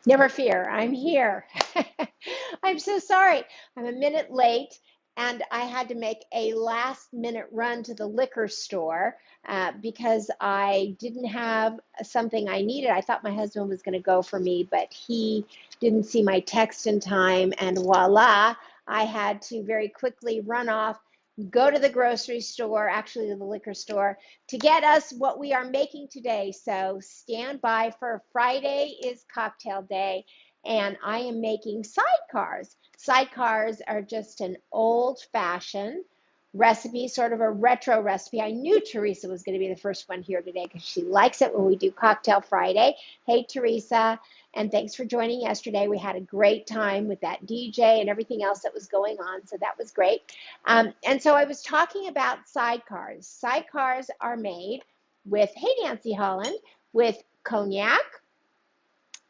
Never fear, I'm here. I'm so sorry. I'm a minute late and I had to make a last minute run to the liquor store because I didn't have something I needed. I thought my husband was going to go for me, but he didn't see my text in time, and voila, I had to very quickly run off, go to the grocery store, actually to the liquor store, to get us what we are making today. So stand by for Friday is cocktail day, and I am making sidecars. Sidecars are just an old-fashioned recipe, sort of a retro recipe. I knew Teresa was going to be the first one here today because she likes it when we do Cocktail Friday. Hey, Teresa, and thanks for joining yesterday. We had a great time with that DJ and everything else that was going on, so that was great. And so I was talking about sidecars. Sidecars are made with, hey, Nancy Holland, with cognac.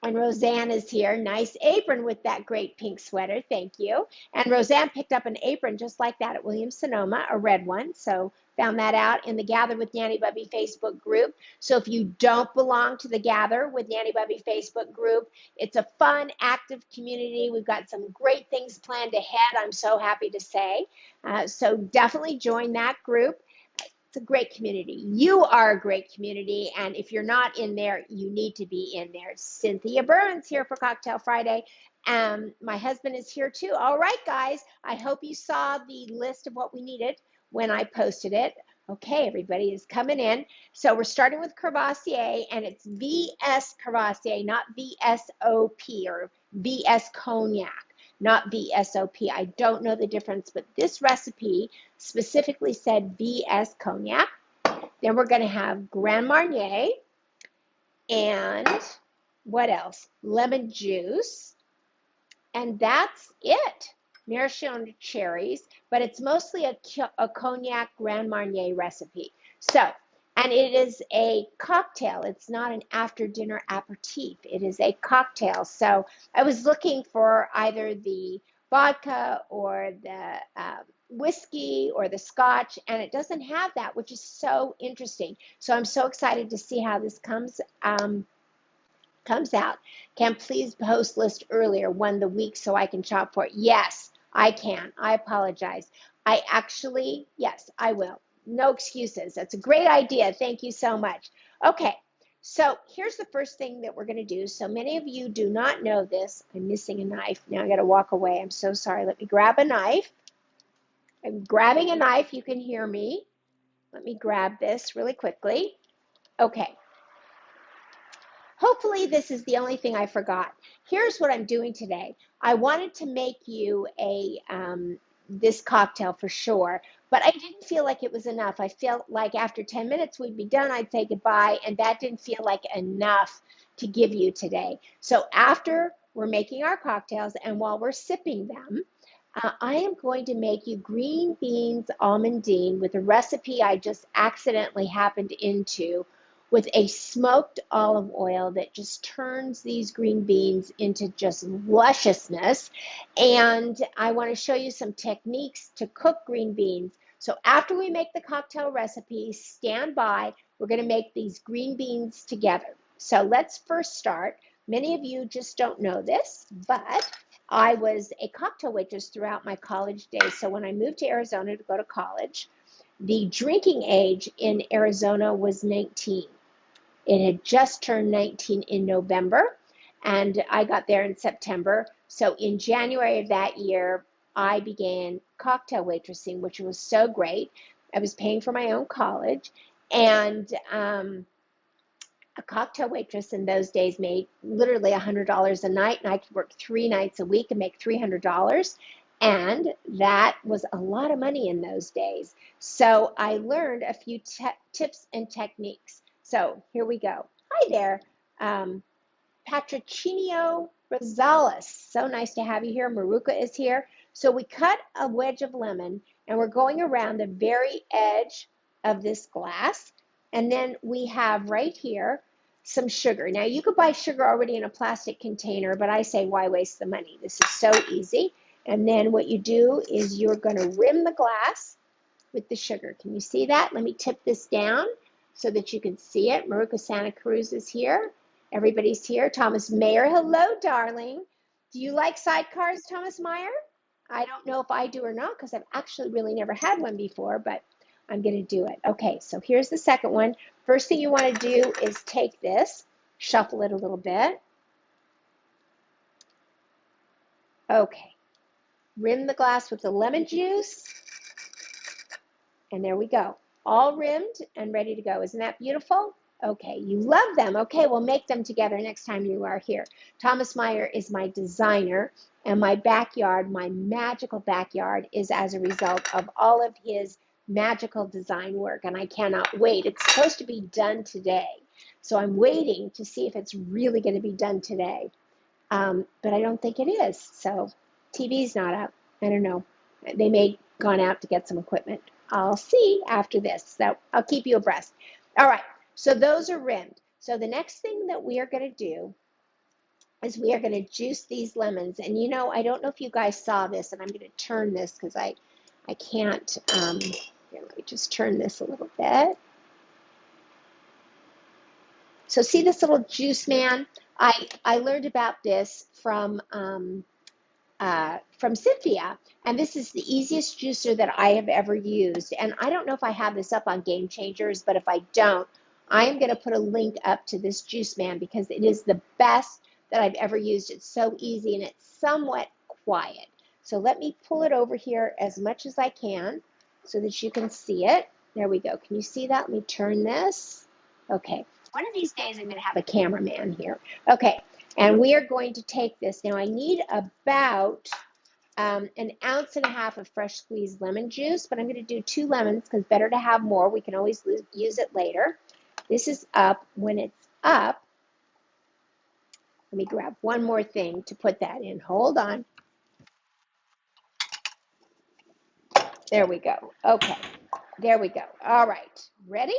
And Roseanne is here. Nice apron with that great pink sweater. Thank you. And Roseanne picked up an apron just like that at Williams-Sonoma, a red one. So found that out in the Gather with Nanny Bubby Facebook group. So if you don't belong to the Gather with Nanny Bubby Facebook group, it's a fun, active community. We've got some great things planned ahead, I'm so happy to say. So definitely join that group. It's a great community. You are a great community, and if you're not in there, you need to be in there. Cynthia Burns here for Cocktail Friday. My husband is here too. All right, guys, I hope you saw the list of what we needed when I posted it. Okay, everybody is coming in. So we're starting with Crevassier, and it's VS Crevassier, not VSOP or VS Cognac, not VSOP. I don't know the difference, but this recipe specifically said VS Cognac. Then we're going to have Grand Marnier and what else? Lemon juice. And that's it. Maraschino cherries, but it's mostly a cognac Grand Marnier recipe. So, and it is a cocktail. It's not an after dinner aperitif. It is a cocktail. So I was looking for either the vodka or the whiskey or the scotch, and it doesn't have that, which is so interesting. So I'm so excited to see how this comes out. Can please post list earlier one the week so I can shop for it? Yes, I can. I apologize. Yes, I will. No excuses. That's a great idea. Thank you so much. Okay, so here's the first thing that we're going to do. So many of you do not know this. I'm missing a knife. Now I got to walk away. I'm so sorry. Let me grab a knife. I'm grabbing a knife. You can hear me. Let me grab this really quickly. Okay. Hopefully this is the only thing I forgot. Here's what I'm doing today. I wanted to make you this cocktail for sure, but I didn't feel like it was enough. I felt like after 10 minutes we'd be done, I'd say goodbye, and that didn't feel like enough to give you today. So after we're making our cocktails and while we're sipping them, I am going to make you green beans almondine with a recipe I just accidentally happened into with a smoked olive oil that just turns these green beans into just lusciousness. And I want to show you some techniques to cook green beans. So after we make the cocktail recipe, stand by. We're going to make these green beans together. So let's first start. Many of you just don't know this, but I was a cocktail waitress throughout my college days. So when I moved to Arizona to go to college, the drinking age in Arizona was 19. It had just turned 19 in November, and I got there in September. So in January of that year, I began cocktail waitressing, which was so great. I was paying for my own college, and a cocktail waitress in those days made literally $100 a night, and I could work 3 nights a week and make $300. And that was a lot of money in those days. So I learned a few tips and techniques. So here we go. Hi there, Patrocinio Rosales. So nice to have you here. Maruka is here. So we cut a wedge of lemon, and we're going around the very edge of this glass. And then we have right here some sugar. Now you could buy sugar already in a plastic container, but I say why waste the money? This is so easy. And then what you do is you're going to rim the glass with the sugar. Can you see that? Let me tip this down so that you can see it. Maruka Santa Cruz is here. Everybody's here. Thomas Mayer, hello, darling. Do you like sidecars, Thomas Meyer? I don't know if I do or not because I've actually really never had one before, but I'm going to do it. Okay, so here's the second one. First thing you want to do is take this, shuffle it a little bit. Okay, rim the glass with the lemon juice. And there we go. All rimmed and ready to go. Isn't that beautiful? Okay, you love them. Okay, we'll make them together next time you are here. Thomas Meyer is my designer, and my backyard, my magical backyard, is as a result of all of his magical design work, and I cannot wait. It's supposed to be done today, so I'm waiting to see if it's really going to be done today, but I don't think it is, so TV's not up. I don't know. They may have gone out to get some equipment. I'll see after this, so I'll keep you abreast. All right. So those are rimmed. So the next thing that we are going to do is we are going to juice these lemons. And you know, I don't know if you guys saw this, and I'm going to turn this because I can't, here, let me just turn this a little bit. So see this little juice man? I learned about this from Cynthia, and this is the easiest juicer that I have ever used. And I don't know if I have this up on Game Changers, but if I don't, I am going to put a link up to this juice man because it is the best that I've ever used. It's so easy and it's somewhat quiet. So let me pull it over here as much as I can so that you can see it. There we go. Can you see that? Let me turn this. Okay. One of these days I'm going to have a cameraman here. Okay. And we are going to take this. Now I need about an ounce and a half of fresh squeezed lemon juice, but I'm going to do 2 lemons because better to have more. We can always use it later. This is up. When it's up, let me grab one more thing to put that in. Hold on. There we go. Okay. There we go. All right. Ready?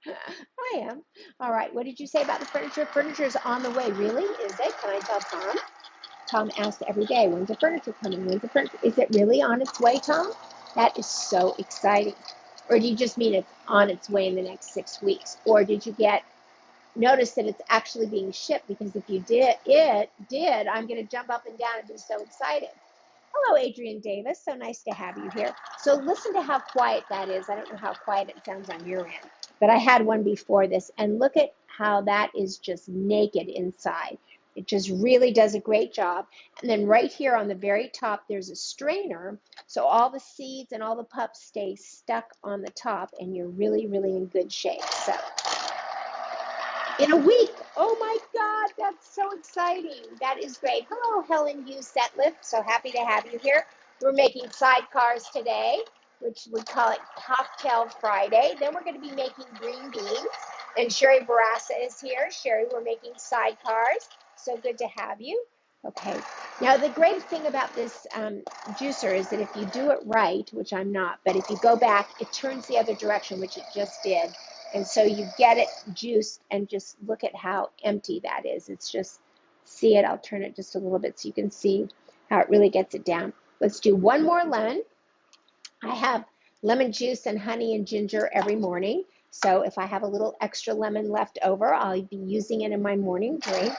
I am. All right. What did you say about the furniture? Furniture is on the way. Really? Is it? Can I tell Tom? Tom asks every day, when's the furniture coming? When's the furniture? Is it really on its way, Tom? That is so exciting. Or do you just mean it's on its way in the next 6 weeks? Or did you notice that it's actually being shipped? Because if you did, I'm going to jump up and down and be so excited. Hello, Adrian Davis. So nice to have you here. So listen to how quiet that is. I don't know how quiet it sounds on your end, but I had one before this, and look at how that is just naked inside. It just really does a great job. And then right here on the very top, there's a strainer. So all the seeds and all the pups stay stuck on the top, and you're really, really in good shape. So in a week, oh my God, that's so exciting. That is great. Hello, Helen Hughes Setliff. So happy to have you here. We're making sidecars today, which we call it Cocktail Friday. Then we're going to be making green beans. And Sherry Barassa is here. Sherry, we're making sidecars. So good to have you. Okay. Now, the great thing about this juicer is that if you do it right, which I'm not, but if you go back, it turns the other direction, which it just did. And so you get it juiced, and just look at how empty that is. It's just, see it? I'll turn it just a little bit so you can see how it really gets it down. Let's do one more lemon. I have lemon juice and honey and ginger every morning. So if I have a little extra lemon left over, I'll be using it in my morning drink.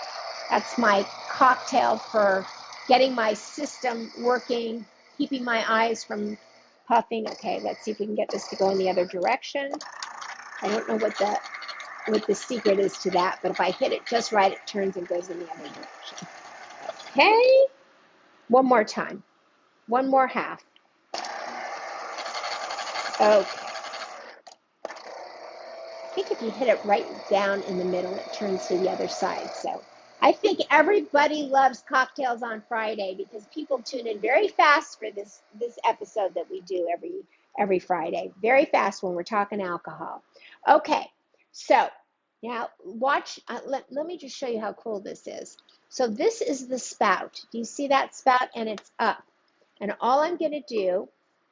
That's my cocktail for getting my system working, keeping my eyes from puffing. Okay, let's see if we can get this to go in the other direction. I don't know what the secret is to that, but if I hit it just right, it turns and goes in the other direction. Okay, one more time. One more half. Okay. I think if you hit it right down in the middle, it turns to the other side. So I think everybody loves Cocktails on Friday because people tune in very fast for this episode that we do every Friday. Very fast when we're talking alcohol. Okay, so now watch. Let me just show you how cool this is. So this is the spout. Do you see that spout? And it's up. And all I'm going to do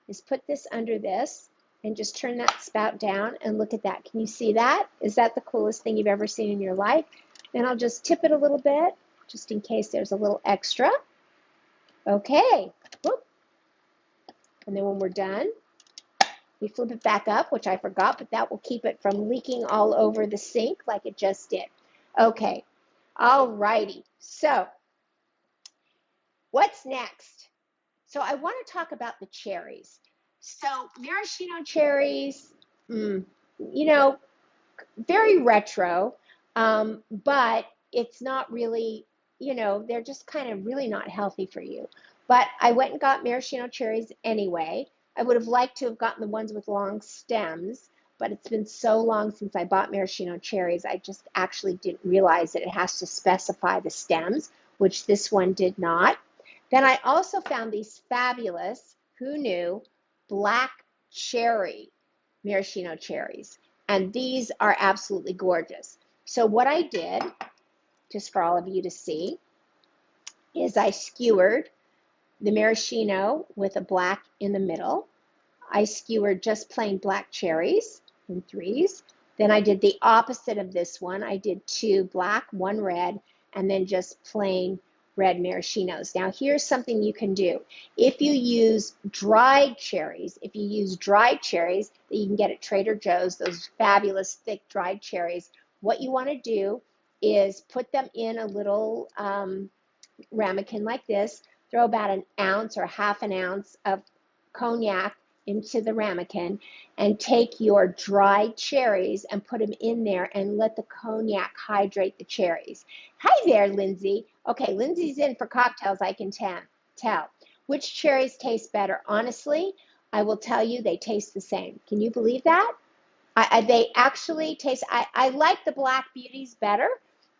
is put this under this and just turn that spout down, and look at that. Can you see that? Is that the coolest thing you've ever seen in your life? And I'll just tip it a little bit, just in case there's a little extra. Okay. Whoop. And then when we're done, we flip it back up, which I forgot, but that will keep it from leaking all over the sink like it just did. Okay, all righty. So what's next? So I want to talk about the cherries. So maraschino cherries, you know, very retro, but it's not really, they're just kind of really not healthy for you. But I went and got maraschino cherries anyway. I would have liked to have gotten the ones with long stems, but it's been so long since I bought maraschino cherries, I just actually didn't realize that it has to specify the stems, which this one did not. Then I also found these fabulous, who knew, black cherry maraschino cherries. And these are absolutely gorgeous. So what I did, just for all of you to see, is I skewered the maraschino with a black in the middle. I skewered just plain black cherries in threes. Then I did the opposite of this one. I did 2 black, 1 red, and then just plain red maraschinos. Now here's something you can do. If you use dried cherries, that you can get at Trader Joe's, those fabulous thick dried cherries, what you want to do is put them in a little ramekin like this, throw about an ounce or half an ounce of cognac into the ramekin, and take your dried cherries and put them in there and let the cognac hydrate the cherries. Hi there, Lindsay. Okay, Lindsay's in for cocktails, I can tell. Which cherries taste better? Honestly, I will tell you they taste the same. Can you believe that? They actually taste, I like the Black Beauties better,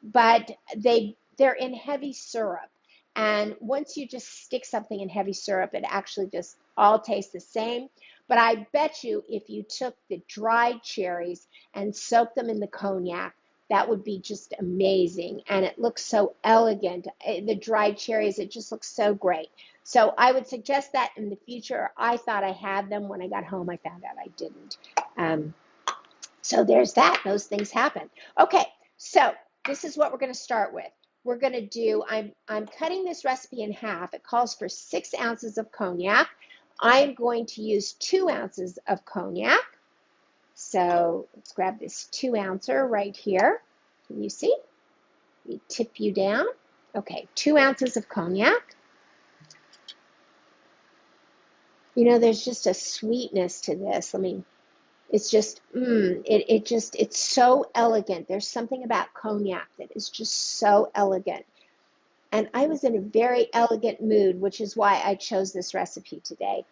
but they're in heavy syrup. And once you just stick something in heavy syrup, it actually just all tastes the same. But I bet you if you took the dried cherries and soaked them in the cognac, that would be just amazing. And it looks so elegant. The dried cherries, it just looks so great. So I would suggest that in the future. I thought I had them. When I got home, I found out I didn't. So there's that. Those things happen. Okay, so this is what we're going to start with. We're going to do, I'm cutting this recipe in half. It calls for 6 ounces of cognac. I'm going to use 2 ounces of cognac. So let's grab this 2 ouncer right here. Can you see? Let me tip you down. Okay, 2 ounces of cognac. There's just a sweetness to this. It's just, it's so elegant. There's something about cognac that is just so elegant. And I was in a very elegant mood, which is why I chose this recipe today.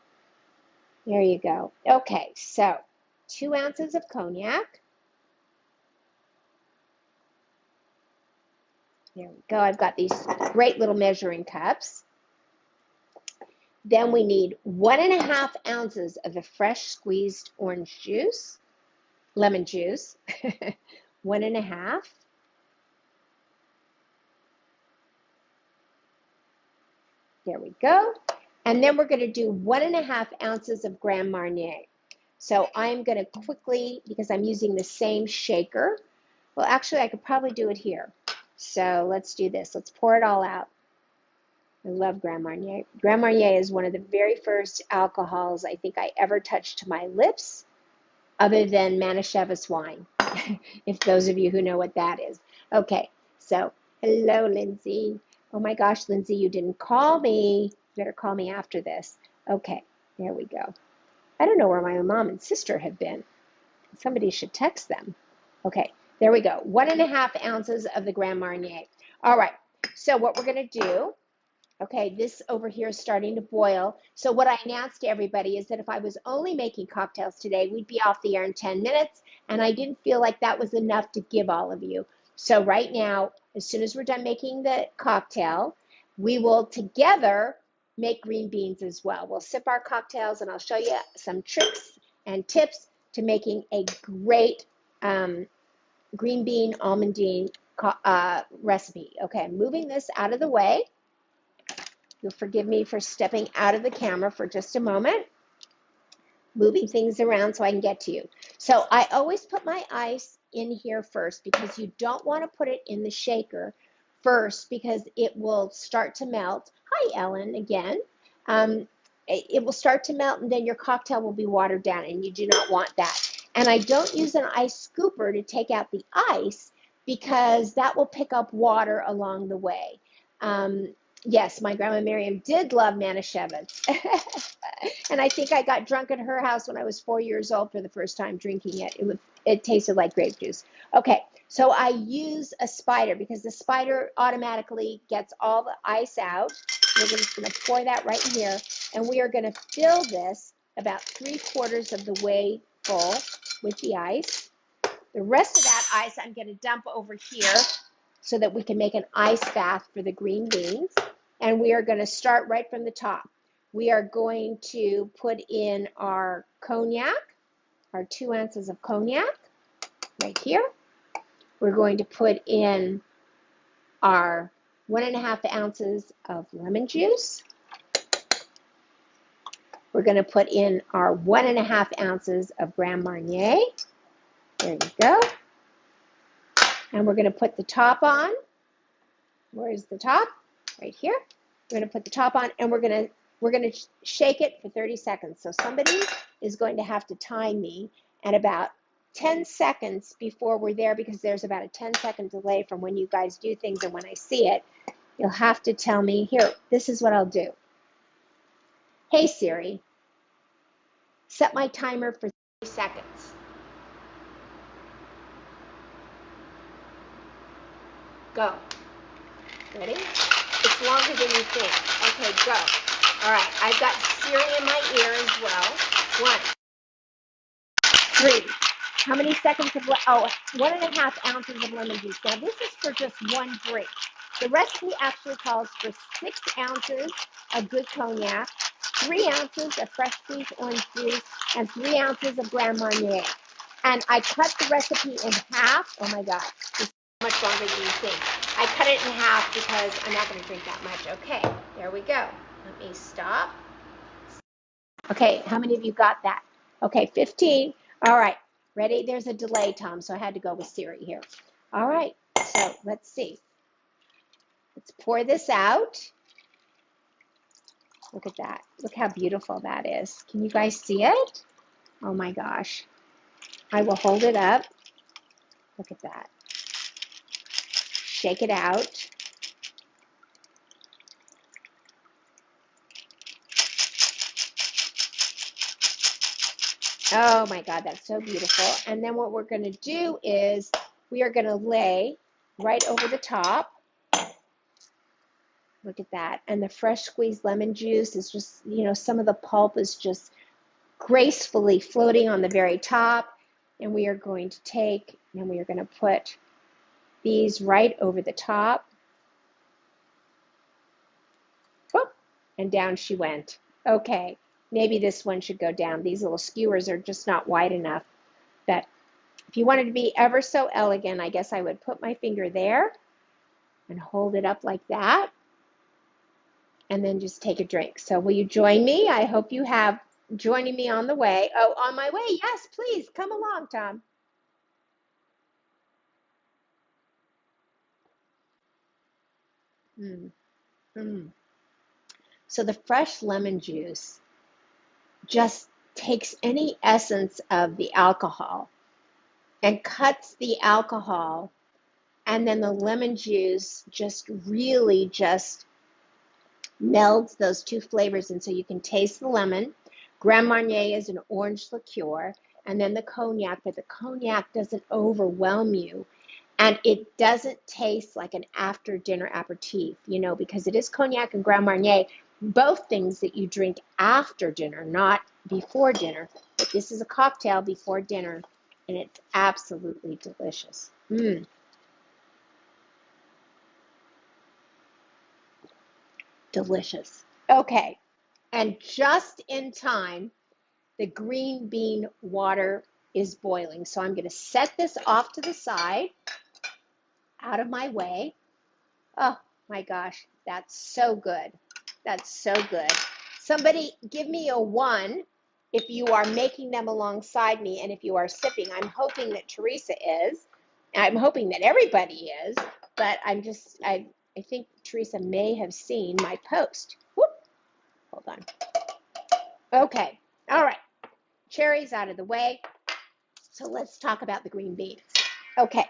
There you go. Okay, so 2 ounces of cognac. There we go. I've got these great little measuring cups. Then we need 1.5 ounces of the fresh squeezed lemon juice, 1.5. There we go. And then we're going to do 1.5 ounces of Grand Marnier. So I'm going to quickly, because I'm using the same shaker, well, actually, I could probably do it here. So let's do this. Let's pour it all out. I love Grand Marnier. Grand Marnier is one of the very first alcohols I think I ever touched to my lips, other than Manischewitz wine, if those of you who know what that is. Okay, so hello, Lindsay. Oh my gosh, Lindsay, you didn't call me. You better call me after this. Okay, there we go. I don't know where my mom and sister have been. Somebody should text them. Okay, there we go. 1.5 ounces of the Grand Marnier. All right, so what we're going to do, okay, this over here is starting to boil. So what I announced to everybody is that if I was only making cocktails today, we'd be off the air in 10 minutes, and I didn't feel like that was enough to give all of you. So right now, as soon as we're done making the cocktail, we will together make green beans as well. We'll sip our cocktails, and I'll show you some tricks and tips to making a great green bean almondine recipe. Okay, I'm moving this out of the way. You'll forgive me for stepping out of the camera for just a moment, moving things around so I can get to you. So I always put my ice in here first because you don't want to put it in the shaker first because it will start to melt. Hi, Ellen, again. It will start to melt and then your cocktail will be watered down, and you do not want that. And I don't use an ice scooper to take out the ice because that will pick up water along the way. Yes, my grandma Miriam did love Manischewitz. And I think I got drunk at her house when I was 4 years old for the first time drinking it. It tasted like grape juice. Okay, so I use a spider because the spider automatically gets all the ice out. We're just going to pour that right in here, and we are going to fill this about 3/4 of the way full with the ice. The rest of that ice I'm going to dump over here so that we can make an ice bath for the green beans. And we are going to start right from the top. We are going to put in our cognac, our 2 ounces of cognac right here. We're going to put in our 1.5 ounces of lemon juice. We're going to put in our 1.5 ounces of Grand Marnier. There you go. And we're going to put the top on. Where is the top? Right here. We're going to put the top on, and we're going to shake it for 30 seconds. So somebody is going to have to time me at about 10 seconds before we're there, because there's about a 10-second delay from when you guys do things and when I see it. You'll have to tell me, here, this is what I'll do. Hey Siri, set my timer for 30 seconds. Go. Ready? It's longer than you think. Okay, go. All right, I've got Siri in my ear as well. 1, 3. How many seconds of, 1.5 ounces of lemon juice. Now this is for just one drink. The recipe actually calls for 6 ounces of good cognac, 3 ounces of fresh squeezed orange juice, and 3 ounces of Grand Marnier. And I cut the recipe in half. Oh my God, it's much longer than you think. I cut it in half because I'm not going to drink that much. Okay, there we go. Let me stop. Okay, how many of you got that? Okay, 15. All right, ready? There's a delay, Tom, so I had to go with Siri here. All right, so let's see. Let's pour this out. Look at that. Look how beautiful that is. Can you guys see it? Oh my gosh. I will hold it up. Look at that. Shake it out. Oh my God, that's so beautiful. And then what we're going to do is we are going to lay right over the top. Look at that. And the fresh squeezed lemon juice is just, some of the pulp is just gracefully floating on the very top. And we are going to take and we are going to put these right over the top. Whoop, and down she went. Okay, maybe this one should go down. These little skewers are just not wide enough. But if you wanted to be ever so elegant, I guess I would put my finger there and hold it up like that. And then just take a drink. So will you join me? I hope you have joining me on the way. Oh, on my way. Yes, please come along, Tom. So the fresh lemon juice just takes any essence of the alcohol and cuts the alcohol, and then the lemon juice just really just melds those two flavors, and so you can taste the lemon. Grand Marnier is an orange liqueur, and then the cognac, but the cognac doesn't overwhelm you, and it doesn't taste like an after dinner aperitif, because it is cognac and Grand Marnier, both things that you drink after dinner, not before dinner. But this is a cocktail before dinner, and it's absolutely delicious. Delicious. Okay, and just in time, the green bean water is boiling. So I'm going to set this off to the side, out of my way. Oh my gosh, that's so good. That's so good. Somebody give me a 1 if you are making them alongside me, and if you are sipping. I'm hoping that Teresa is. I'm hoping that everybody is, but I think Teresa may have seen my post. Whoop. Hold on. Okay. All right. Cherries out of the way. So let's talk about the green beans. Okay.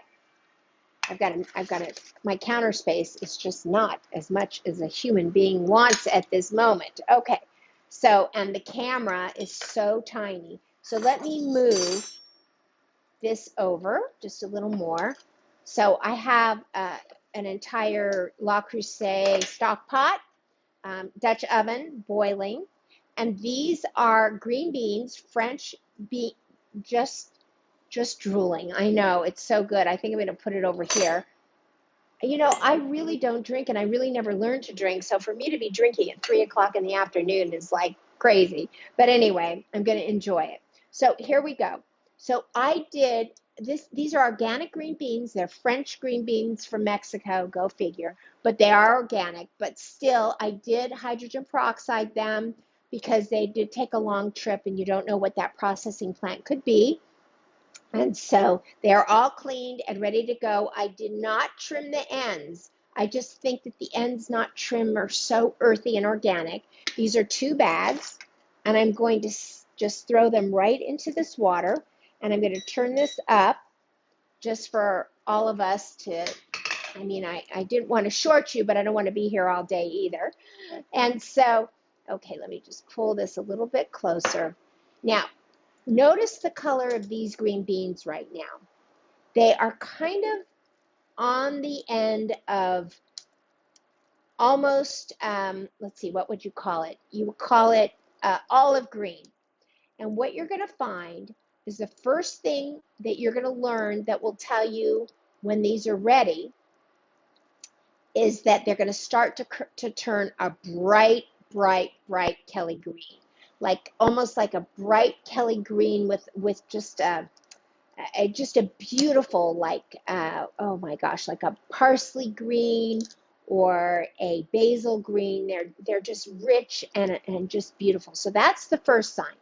my counter space is just not as much as a human being wants at this moment. Okay, so, and the camera is so tiny. So let me move this over just a little more. So I have an entire Le Creuset stock pot, Dutch oven boiling, and these are green beans, French bean, just drooling. I know, it's so good. I think I'm going to put it over here. You know, I really don't drink, and I really never learned to drink. So for me to be drinking at 3 o'clock in the afternoon is like crazy. But anyway, I'm going to enjoy it. So here we go. So I did this. These are organic green beans. They're French green beans from Mexico. Go figure. But they are organic. But still, I did hydrogen peroxide them because they did take a long trip, and you don't know what that processing plant could be. And so they're all cleaned and ready to go. I did not trim the ends. I just think that the ends not trimmed are so earthy and organic. These are 2 bags, and I'm going to just throw them right into this water. And I'm going to turn this up just for all of us to, I mean, I didn't want to short you, but I don't want to be here all day either. And so, okay, let me just pull this a little bit closer. Now, notice the color of these green beans right now. They are kind of on the end of almost, let's see, what would you call it? You would call it olive green. And what you're going to find is the first thing that you're going to learn that will tell you when these are ready is that they're going to start to turn a bright, bright, bright Kelly green. Like almost like a bright Kelly green with just a beautiful, like oh my gosh, like a parsley green or a basil green. They're just rich and just beautiful. So that's the first sign.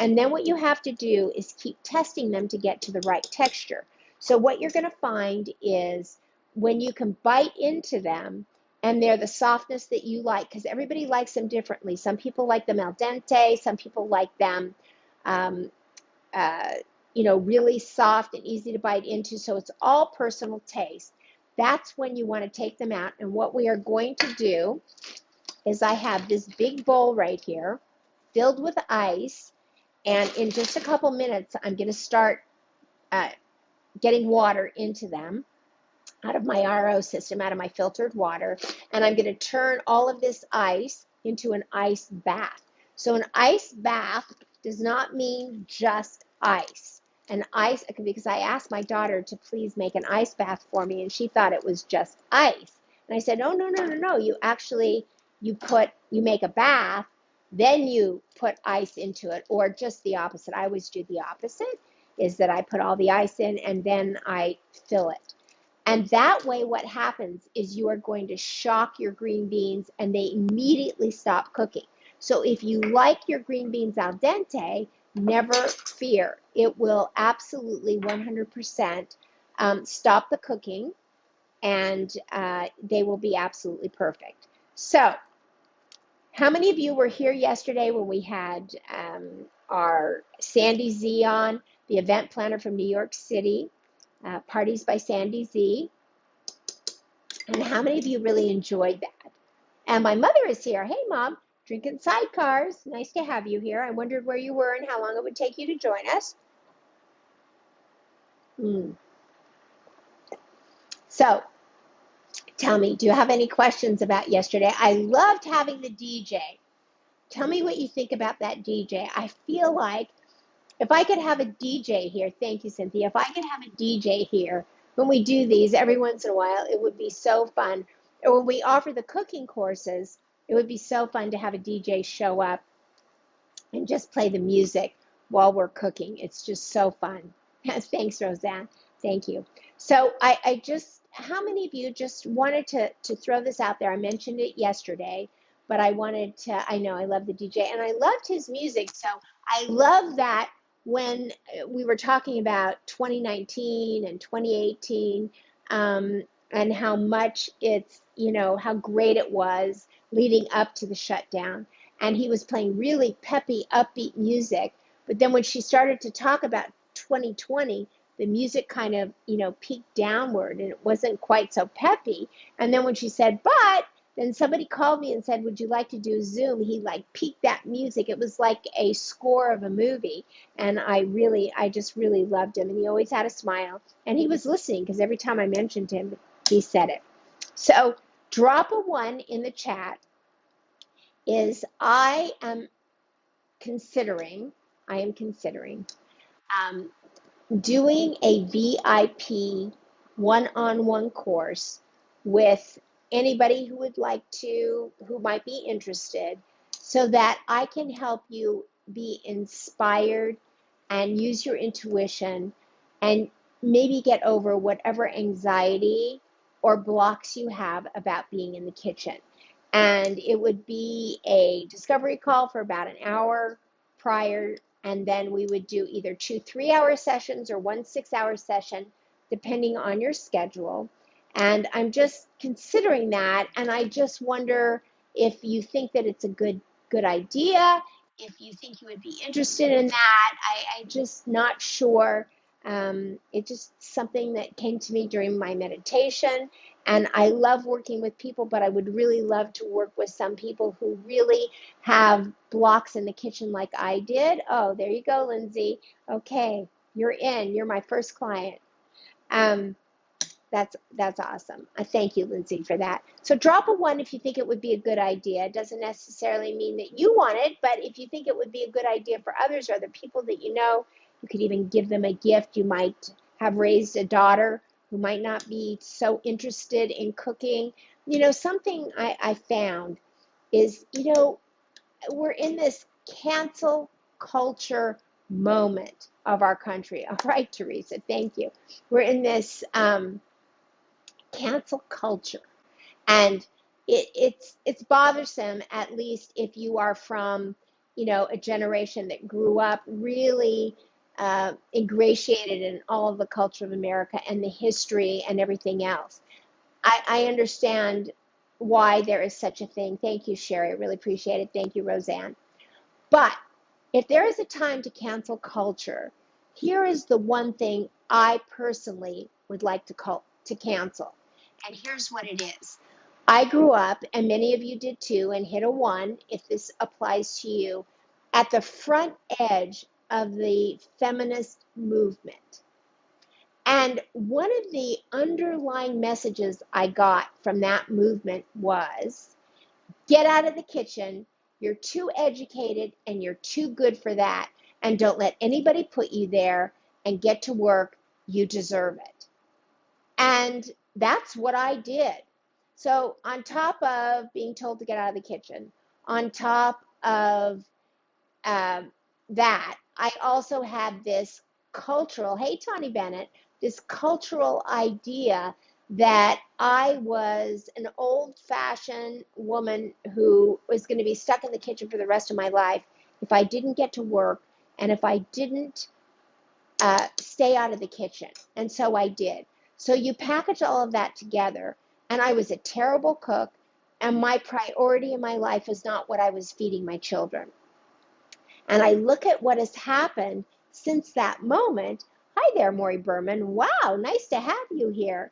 And then what you have to do is keep testing them to get to the right texture. So what you're going to find is when you can bite into them and they're the softness that you like, because everybody likes them differently. Some people like them al dente, some people like them really soft and easy to bite into. So it's all personal taste. That's when you want to take them out. And what we are going to do is I have this big bowl right here filled with ice. And in just a couple minutes, I'm going to start getting water into them out of my RO system, out of my filtered water. And I'm going to turn all of this ice into an ice bath. So an ice bath does not mean just ice. An ice, because I asked my daughter to please make an ice bath for me, and she thought it was just ice. And I said, no. You actually, you make a bath, then you put ice into it, or just the opposite. I always do the opposite, is that I put all the ice in and then I fill it. And that way what happens is you are going to shock your green beans and they immediately stop cooking. So if you like your green beans al dente, never fear. It will absolutely 100% stop the cooking, and they will be absolutely perfect. So how many of you were here yesterday when we had our Sandy Z on, the event planner from New York City, Parties by Sandy Z? And how many of you really enjoyed that? And my mother is here. Hey, Mom, drinking sidecars. Nice to have you here. I wondered where you were and how long it would take you to join us. So tell me, do you have any questions about yesterday? I loved having the DJ. Tell me what you think about that DJ. I feel like if I could have a DJ here, thank you, Cynthia. If I could have a DJ here when we do these every once in a while, it would be so fun. Or when we offer the cooking courses, it would be so fun to have a DJ show up and just play the music while we're cooking. It's just so fun. Thanks, Roseanne. Thank you. So I just, how many of you just wanted to throw this out there? I mentioned it yesterday, but I wanted to, I know I love the DJ and I loved his music. So I love that when we were talking about 2019 and 2018 and how much it's, how great it was leading up to the shutdown. And he was playing really peppy, upbeat music. But then when she started to talk about 2020, the music kind of, peaked downward and it wasn't quite so peppy. And then when she said, but then somebody called me and said, would you like to do Zoom? He like peaked that music. It was like a score of a movie. And I just really loved him. And he always had a smile. And he was listening because every time I mentioned him, he said it. So drop a 1 in the chat is I am considering doing a VIP one-on-one course with anybody who might be interested, so that I can help you be inspired and use your intuition and maybe get over whatever anxiety or blocks you have about being in the kitchen. And it would be a discovery call for about an hour prior, and then we would do either 2 3-hour sessions or 1 6-hour session, depending on your schedule. And I'm just considering that, and I just wonder if you think that it's a good idea, if you think you would be interested in that. I just not sure. It's just something that came to me during my meditation. And I love working with people, but I would really love to work with some people who really have blocks in the kitchen like I did. Oh, there you go, Lindsay. Okay, you're in. You're my first client. That's awesome. I thank you, Lindsay, for that. So drop a 1 if you think it would be a good idea. It doesn't necessarily mean that you want it, but if you think it would be a good idea for others or the people that you know, you could even give them a gift. You might have raised a daughter who might not be so interested in cooking. Something I found is, we're in this cancel culture moment of our country. All right, Teresa, thank you. We're in this cancel culture, and it's bothersome, at least if you are from a generation that grew up really ingratiated in all of the culture of America and the history and everything else. I understand why there is such a thing. Thank you, Sherry. I really appreciate it. Thank you, Roseanne. But if there is a time to cancel culture, here is the one thing I personally would like to cancel. And here's what it is. I grew up, and many of you did too, and hit a 1 if this applies to you, at the front edge of the feminist movement. And one of the underlying messages I got from that movement was, get out of the kitchen. You're too educated and you're too good for that. And don't let anybody put you there, and get to work. You deserve it. And that's what I did. So on top of being told to get out of the kitchen, on top of that, I also had this cultural, hey, Tawny Bennett, this cultural idea that I was an old-fashioned woman who was going to be stuck in the kitchen for the rest of my life if I didn't get to work and if I didn't stay out of the kitchen. And so I did. So you package all of that together, and I was a terrible cook, and my priority in my life was not what I was feeding my children. And I look at what has happened since that moment. Hi there, Maury Berman. Wow, nice to have you here.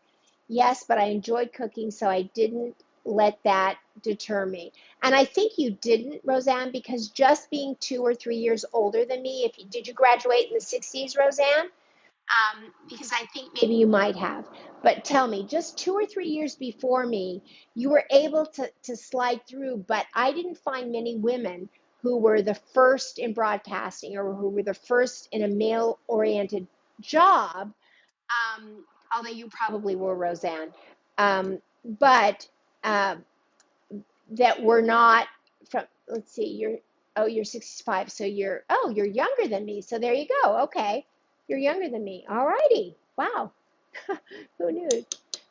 Yes, but I enjoyed cooking, so I didn't let that deter me. And I think you didn't, Roseanne, because just being 2 or 3 years older than me, did you graduate in the 60s, Roseanne? Because I think maybe you might have. But tell me, just 2 or 3 years before me, you were able to slide through, but I didn't find many women who were the first in broadcasting or who were the first in a male-oriented job, although you probably were, Roseanne, but that were not from, let's see, you're 65, so you're younger than me, so there you go. Okay, you're younger than me. All righty. Wow. Who knew?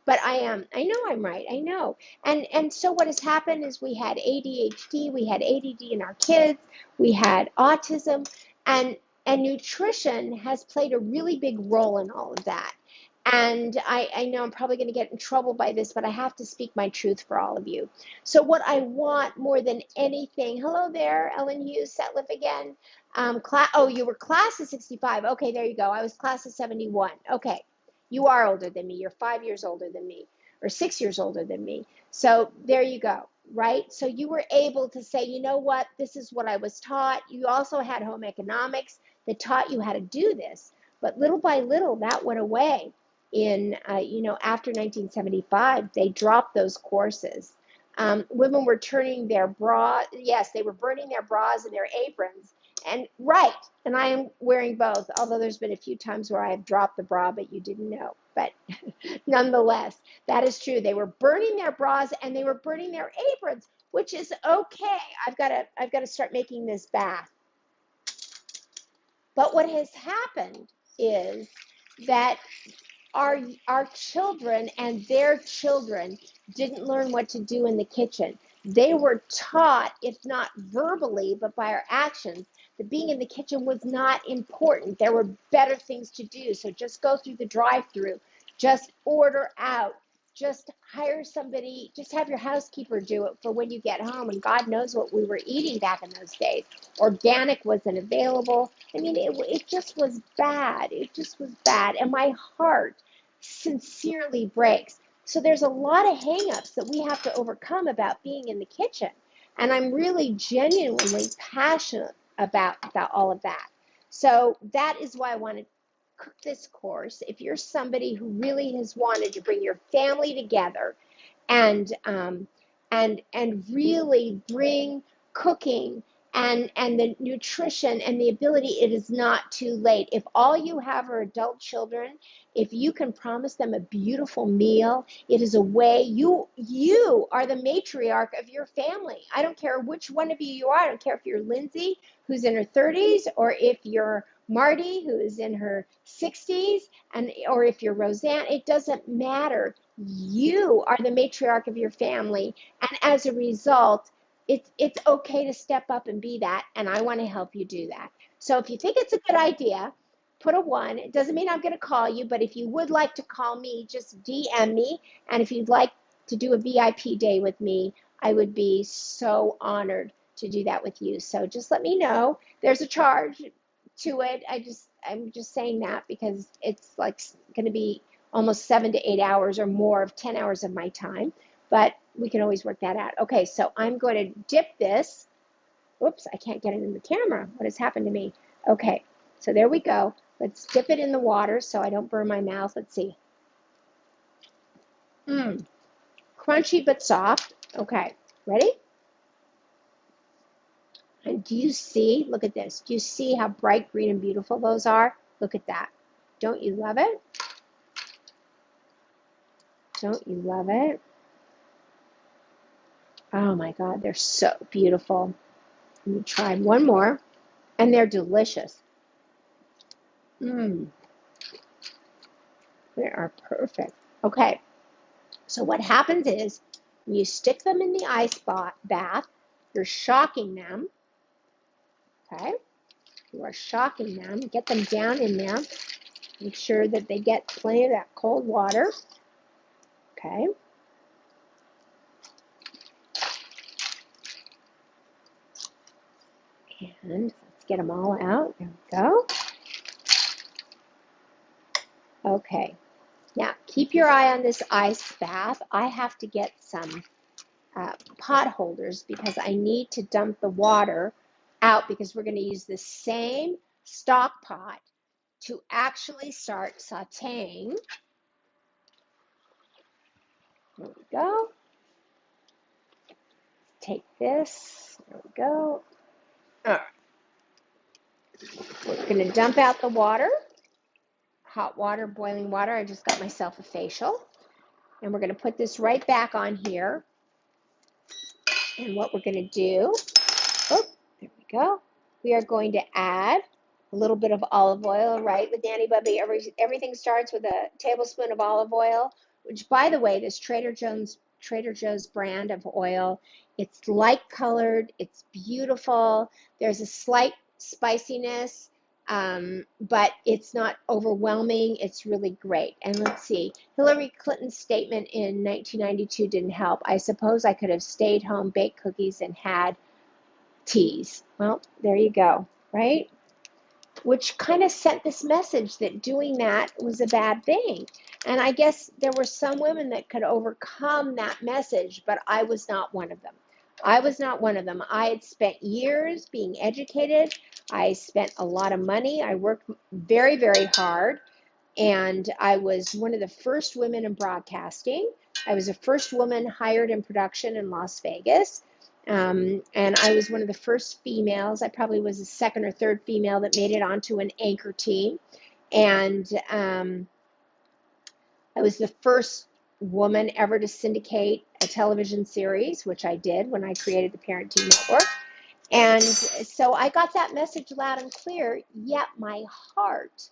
But I know I'm right. I know. And so what has happened is we had ADHD, we had ADD in our kids, we had autism, and nutrition has played a really big role in all of that. And I know I'm probably going to get in trouble by this, but I have to speak my truth for all of you. So what I want more than anything, hello there, Ellen Hughes, Setliff again. Oh, you were class of 65. Okay, there you go. I was class of 71. Okay, you are older than me. You're 5 years older than me, or 6 years older than me. So there you go, right? So you were able to say, you know what, this is what I was taught. You also had home economics that taught you how to do this. But little by little, that went away in, after 1975, they dropped those courses. Women were turning their bra, yes, they were burning their bras and their aprons. And right, and I am wearing both, although there's been a few times where I have dropped the bra, but you didn't know. But nonetheless, that is true. They were burning their bras and they were burning their aprons, which is okay. I've got to start making this bath. But what has happened is that our children and their children didn't learn what to do in the kitchen. They were taught, if not verbally, but by our actions, that being in the kitchen was not important. There were better things to do. So just go through the drive-through, just order out, just hire somebody, just have your housekeeper do it for when you get home. And God knows what we were eating back in those days. Organic wasn't available. I mean, it just was bad. It just was bad. And my heart sincerely breaks. So there's a lot of hangups that we have to overcome about being in the kitchen. And I'm really genuinely passionate about all of that. So that is why I want to cook this course. If you're somebody who really has wanted to bring your family together and really bring cooking and the nutrition and the ability, it is not too late. If all you have are adult children, if you can promise them a beautiful meal, it is a way. You are the matriarch of your family. I don't care which one of you are. I don't care if you're Lindsay, who's in her 30s, or if you're Marty, who is in her 60s, or if you're Roseanne. It doesn't matter. You are the matriarch of your family, and as a result, it's okay to step up and be that, and I want to help you do that. So if you think it's a good idea, put a 1. It doesn't mean I'm going to call you, but if you would like to call me, just DM me, and if you'd like to do a VIP day with me, I would be so honored to do that with you. So just let me know. There's a charge to it. I'm just saying that because it's like going to be almost 7 to 8 hours or more of 10 hours of my time, but we can always work that out. Okay, so I'm going to dip this. Whoops, I can't get it in the camera. What has happened to me? Okay, so there we go. Let's dip it in the water so I don't burn my mouth. Let's see. Crunchy but soft. Okay, ready? And do you see, look at this. Do you see how bright green and beautiful those are? Look at that. Don't you love it? Don't you love it? Oh my God, they're so beautiful. Let me try one more, and they're delicious. They are perfect. Okay, so what happens is when you stick them in the ice bath, you're shocking them. Okay, you are shocking them. Get them down in there. Make sure that they get plenty of that cold water. Okay. And let's get them all out. There we go. Okay. Now, keep your eye on this ice bath. I have to get some pot holders because I need to dump the water out because we're going to use the same stock pot to actually start sauteing. There we go. Take this. There we go. All right. We're going to dump out the water. Hot water, boiling water. I just got myself a facial. And we're going to put this right back on here. And what we're going to do, oh, there we go. We are going to add a little bit of olive oil, right? With Nanny Bubby, everything starts with a tablespoon of olive oil, which, by the way, this Trader Joe's brand of oil, it's light colored, it's beautiful. There's a slight spiciness. but it's not overwhelming. It's really great. And let's see, Hillary Clinton's statement in 1992 didn't help. I suppose I could have stayed home, baked cookies, and had teas. Well, there you go, right? Which kind of sent this message that doing that was a bad thing. And I guess there were some women that could overcome that message, but I was not one of them. I was not one of them. I had spent years being educated. I spent a lot of money. I worked very, very hard. And I was one of the first women in broadcasting. I was the first woman hired in production in Las Vegas. And I was one of the first females. I probably was the second or third female that made it onto an anchor team. And I was the first woman ever to syndicate a television series, which I did when I created the Parenting Network. And so I got that message loud and clear, yet my heart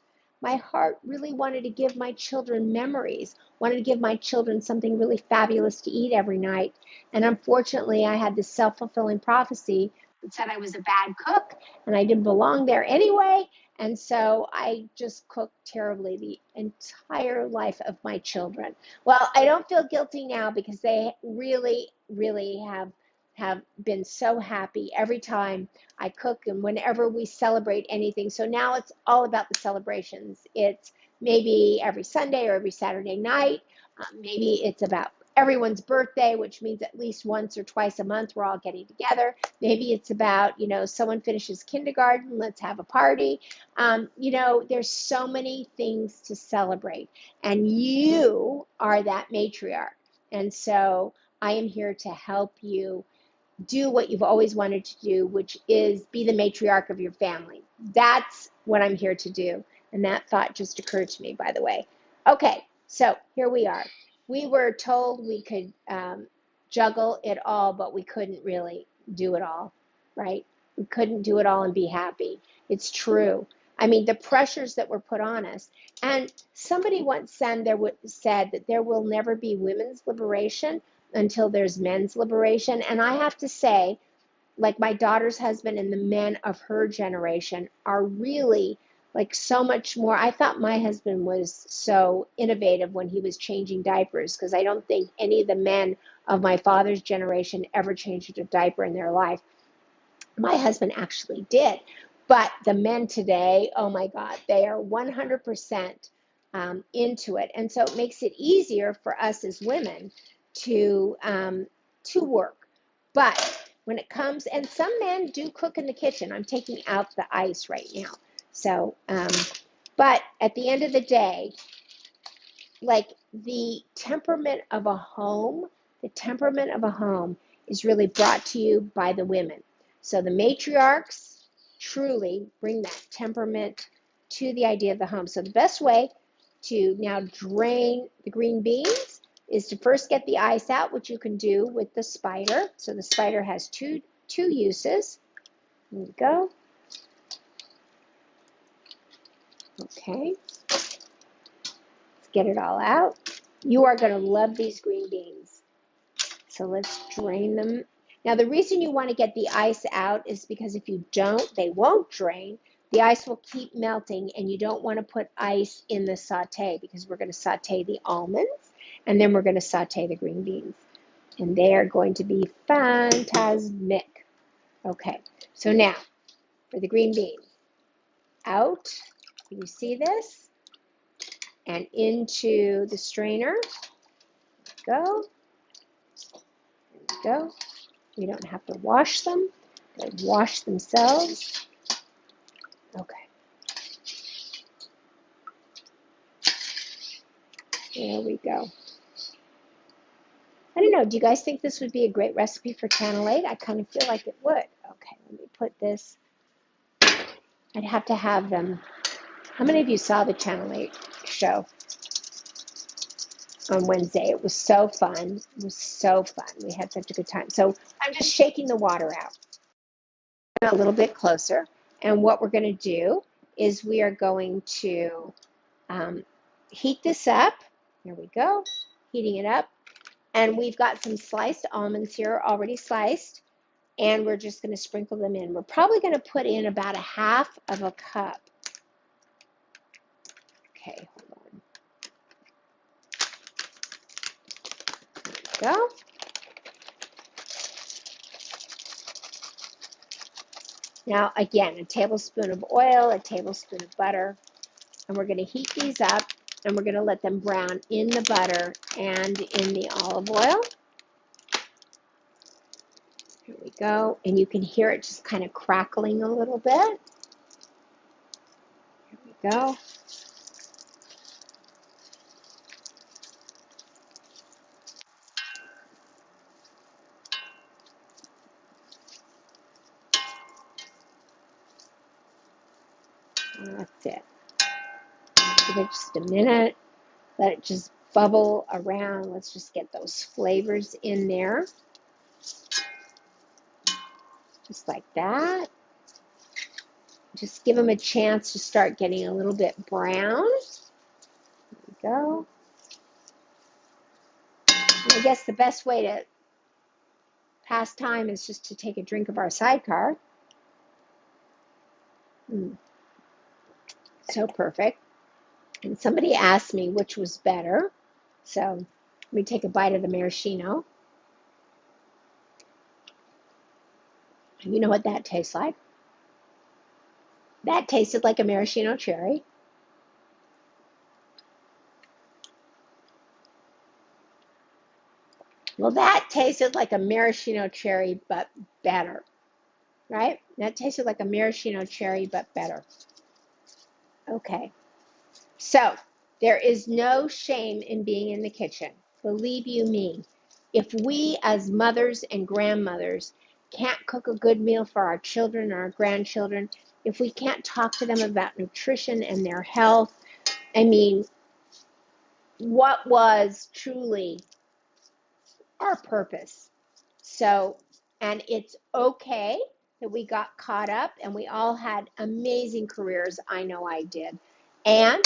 really wanted to give my children memories, wanted to give my children something really fabulous to eat every night. And unfortunately, I had this self-fulfilling prophecy that said I was a bad cook and I didn't belong there anyway. And so I just cooked terribly the entire life of my children. Well, I don't feel guilty now because they really, really have been so happy every time I cook and whenever we celebrate anything. So now it's all about the celebrations. It's maybe every Sunday or every Saturday night. Maybe it's about everyone's birthday, which means at least once or twice a month we're all getting together. Maybe it's about, someone finishes kindergarten, let's have a party. There's so many things to celebrate. And you are that matriarch. And so I am here to help you do what you've always wanted to do, which is be the matriarch of your family. That's what I'm here to do. And that thought just occurred to me, by the way. Okay, so here we are. We were told we could juggle it all, but we couldn't really do it all, right? We couldn't do it all and be happy. It's true. I mean, the pressures that were put on us. And somebody once said that there will never be women's liberation until there's men's liberation. And I have to say, like my daughter's husband and the men of her generation are really like so much more. I thought my husband was so innovative when he was changing diapers because I don't think any of the men of my father's generation ever changed a diaper in their life. My husband actually did. But the men today, oh my God, they are 100% into it. And so it makes it easier for us as women to work. But when it comes, and some men do cook in the kitchen. I'm taking out the ice right now. So, but at the end of the day, like the temperament of a home is really brought to you by the women. So the matriarchs truly bring that temperament to the idea of the home. So the best way to now drain the green beans is to first get the ice out, which you can do with the spider. So the spider has two uses. There you go. Okay. Let's get it all out. You are going to love these green beans. So let's drain them. Now, the reason you want to get the ice out is because if you don't, they won't drain. The ice will keep melting, and you don't want to put ice in the saute because we're going to saute the almonds, and then we're going to saute the green beans. And they are going to be fantastic. Okay, so now for the green beans. Out, you see this? And into the strainer. Go. There we go. We don't have to wash them. They wash themselves. Okay. There we go. I don't know. Do you guys think this would be a great recipe for channel 8? I kind of feel like it would. Okay, let me put this. I'd have to have them. How many of you saw the channel 8 show on Wednesday? It was so fun. It was so fun. We had such a good time. So I'm just shaking the water out a little bit closer. And what we're going to do is we are going to heat this up. There we go. Heating it up. And we've got some sliced almonds here, already sliced. And we're just going to sprinkle them in. We're probably going to put in about a half of a cup Okay, hold on. There we go. Now, again, a tablespoon of oil, a tablespoon of butter, and we're going to heat these up, and we're going to let them brown in the butter and in the olive oil. Here we go, and you can hear it just kind of crackling a little bit. Here we go. That's it. Give it just a minute. Let it just bubble around. Let's just get those flavors in there. Just like that. Just give them a chance to start getting a little bit brown. There we go. And I guess the best way to pass time is just to take a drink of our sidecar. So perfect. And somebody asked me which was better. So let me take a bite of the maraschino. You know what that tastes like? That tasted like a maraschino cherry. Well, that tasted like a maraschino cherry, but better, right? That tasted like a maraschino cherry, but better. Okay. So there is no shame in being in the kitchen. Believe you me, if we as mothers and grandmothers can't cook a good meal for our children and our grandchildren, if we can't talk to them about nutrition and their health, I mean, what was truly our purpose? So, and it's okay that we got caught up and we all had amazing careers. I know I did. And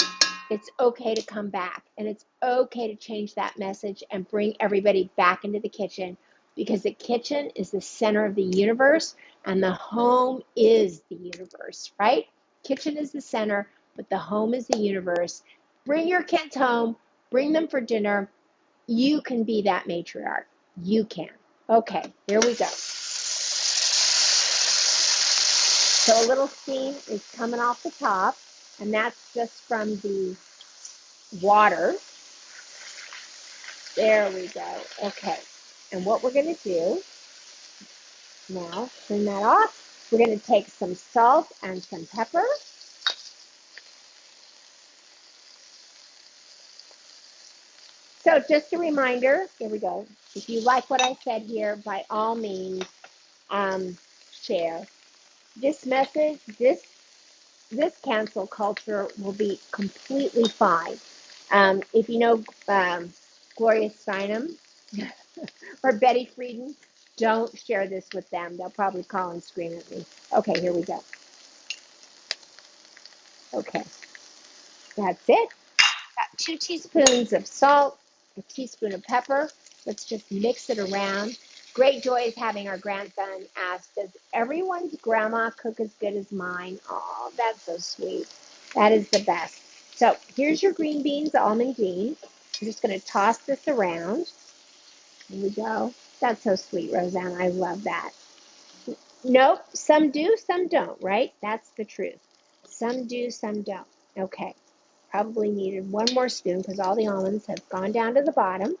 it's okay to come back, and it's okay to change that message and bring everybody back into the kitchen, because the kitchen is the center of the universe and the home is the universe, right? Kitchen is the center, but the home is the universe. Bring your kids home, bring them for dinner. You can be that matriarch. You can. Okay, here we go. So a little steam is coming off the top, and that's just from the water. There we go. Okay, and what we're going to do now, turn that off. We're going to take some salt and some pepper. So just a reminder, here we go. If you like what I said here, by all means, share. This message, this cancel culture will be completely fine. If you know Gloria Steinem or Betty Friedan, don't share this with them. They'll probably call and scream at me. Okay, here we go. Okay, that's it. Got 2 teaspoons of salt, a teaspoon of pepper. Let's just mix it around. Great joy is having our grandson ask, does everyone's grandma cook as good as mine? Oh, that's so sweet. That is the best. So here's your green beans almondine. I'm just going to toss this around. Here we go. That's so sweet, Roseanne. I love that. Nope, some do, some don't, right? That's the truth. Some do, some don't. Okay. Probably needed one more spoon because all the almonds have gone down to the bottom.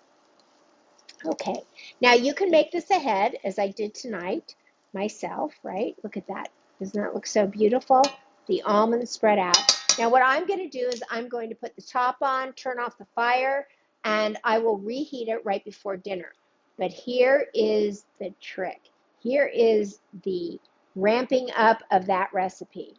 Okay, now you can make this ahead as I did tonight myself, right? Look at that. Doesn't that look so beautiful? The almonds spread out. Now what I'm going to do is I'm going to put the top on, turn off the fire, and I will reheat it right before dinner. But here is the trick. Here is the ramping up of that recipe.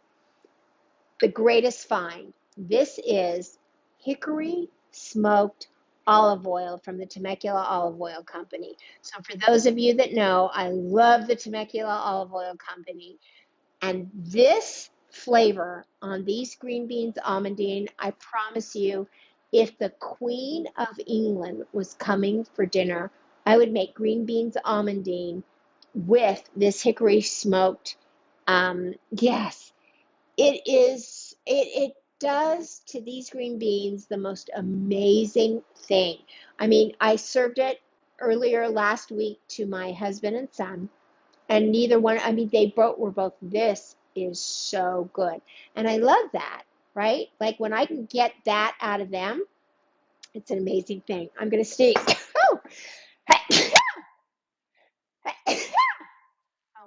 The greatest find. This is hickory smoked olive oil from the Temecula Olive Oil Company. So for those of you that know, I love the Temecula Olive Oil Company. And this flavor on these green beans almondine, I promise you, if the Queen of England was coming for dinner, I would make green beans almondine with this hickory smoked. Yes, it is. does to these green beans the most amazing thing. I mean, I served it earlier last week to my husband and son, and neither one, I mean, they both were both, this is so good. And I love that, right? Like when I can get that out of them, it's an amazing thing. I'm going to sneeze. Oh, oh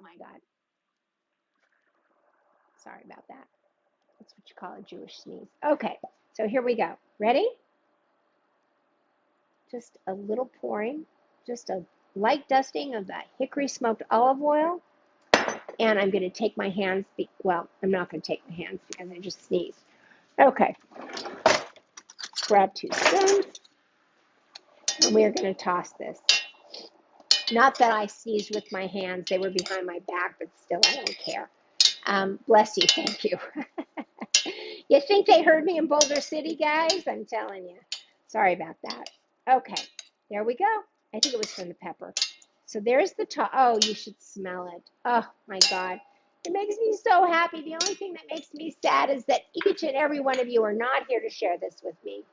my God. Sorry about that. That's what you call a Jewish sneeze. Okay, so here we go. Ready? Just a little pouring, just a light dusting of that hickory smoked olive oil. And I'm going to take my hands, well, I'm not going to take my hands because I just sneezed. Okay, grab 2 spoons, and we're going to toss this. Not that I sneezed with my hands, they were behind my back, but still, I don't care. Bless you, thank you. You think they heard me in Boulder City, guys? I'm telling you. Sorry about that. Okay, there we go. I think it was from the pepper. So there's the top. Oh, you should smell it. Oh, my God. It makes me so happy. The only thing that makes me sad is that each and every one of you are not here to share this with me.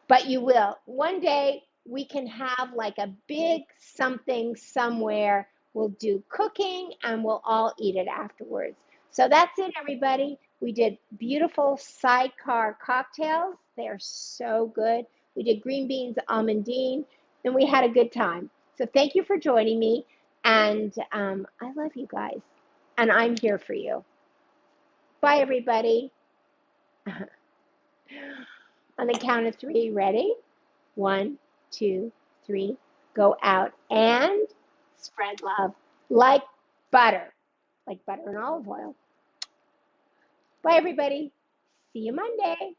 But you will. One day we can have like a big something somewhere. We'll do cooking and we'll all eat it afterwards. So that's it, everybody. We did beautiful sidecar cocktails. They are so good. We did green beans almondine, and we had a good time. So thank you for joining me. And I love you guys. And I'm here for you. Bye, everybody. On the count of 3, ready? 1, 2, 3. Go out and spread love like butter and olive oil. Bye, everybody. See you Monday.